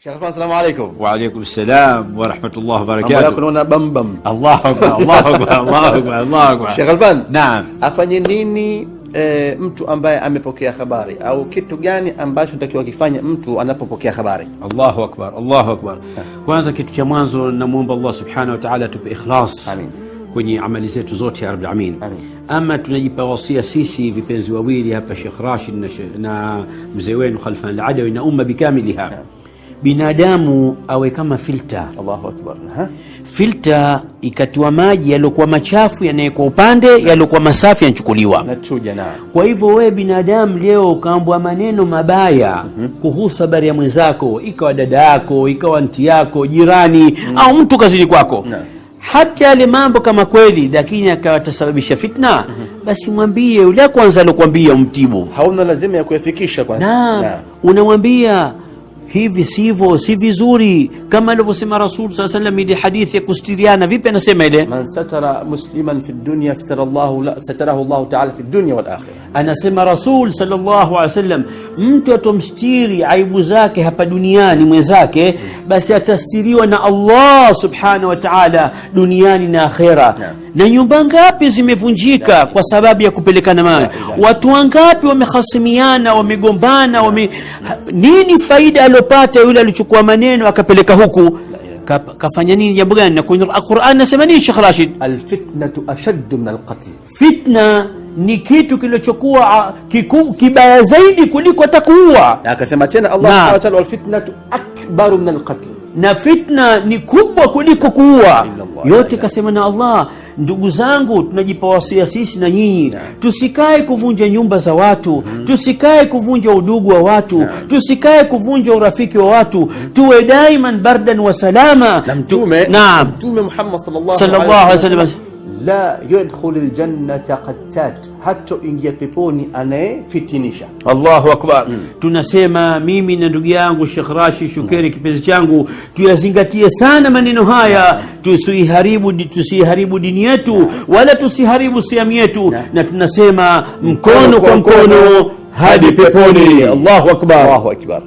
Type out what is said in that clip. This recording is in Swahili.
Sheikh Alfan, assalamu alaykum. Wa alaykum assalam wa rahmatullahi wa barakatuh. Kuna bambam. Allahu akbar, Allahu akbar, Allahu akbar, Allahu akbar. Sheikh Alfan, naam, afanye nini mtu ambaye amepokea habari, au kitu gani ambacho natakiwa kifanye mtu anapopokea habari? Allahu akbar, Allahu akbar. Kwanza kitu cha mwanzo namuomba Allah subhanahu wa ta'ala tupe ikhlas. Amin. Kwenye amali zetu zote ya Rabbil Alamin. Amin. Ama tunajipa wasia sisi vipenzi wawili hapa, Sheikh Rashid na mzee wenu Khalfan al-Adawi na umma bikamiliha. Binadamu awe kama filter. Allahu akbar. Filter ikatiwa maji yaliokuwa machafu yanawekwa upande, yaliokuwa masafi yanachukuliwa. Nachuja na. Kwa hivyo wewe binadamu leo ukaambwa maneno mabaya kuhusu habari ya mwenzako, ikawa dada yako, ikawa nti yako, jirani au mtu kazini kwako. Hata yale mambo kama kweli lakini akawatasababisha fitna, basi mwambie yule kwanza alokuambia umtibu. Hauna lazima ya kuyafikisha kwanza. Unamwambia hivi sivyo, si vizuri, kama alivyosema Rasul sallallahu alayhi wasallam ile hadithi ya kustiriana. Vipi anasema ile? Man satara musliman fi dunya satarahu Allah ta'ala fi dunya wal akhirah. Anasema Rasul sallallahu alayhi wasallam, mtu atomstiri aibu zake hapa duniani mwenzake, basi atastiriwa na Allah subhanahu wa ta'ala duniani na akhera. Na nyumba ngapi zimevunjika kwa sababu ya kupelekana mawe? Watu wangapi wamehasimiana, wamegombana, nini faida alopata yule alichukua maneno akapeleka huku? Kafanya nini? Jambo gani? Na kwenye Qur'an nasema nini Sheikh Rashid? Alfitnatu ashaddu min alqatl. Fitna ni kitu kilichokuwa kibaya zaidi kuliko atakuua. Na akasema tena Allah subhanahu wa ta'ala, alfitnatu akbaru min alqatl. Na fitna ni kubwa kuliko kuua. Yote kasema na Allah. Ndugu zangu, tunajipa wasia sisi na nyinyi, tusikae kuvunja nyumba za watu, tusikae kuvunja udugu wa watu, tusikae kuvunja urafiki wa watu, tuwe daiman bardan wa salama. Na mtume Muhammad sallallahu alaihi wasallam, la yadkhulu aljannata qattat, hata ingia peponi anayefitinisha. Allahu akbar. Tunasema mimi na ndugu yangu Sheikh Rashid Shukeri kipenzi changu, tuyazingatie sana maneno haya, tusiharibu dini yetu wala tusiharibu siamu yetu, na tunasema mkono kwa mkono hadi peponi. Allahu akbar, Allahu akbar.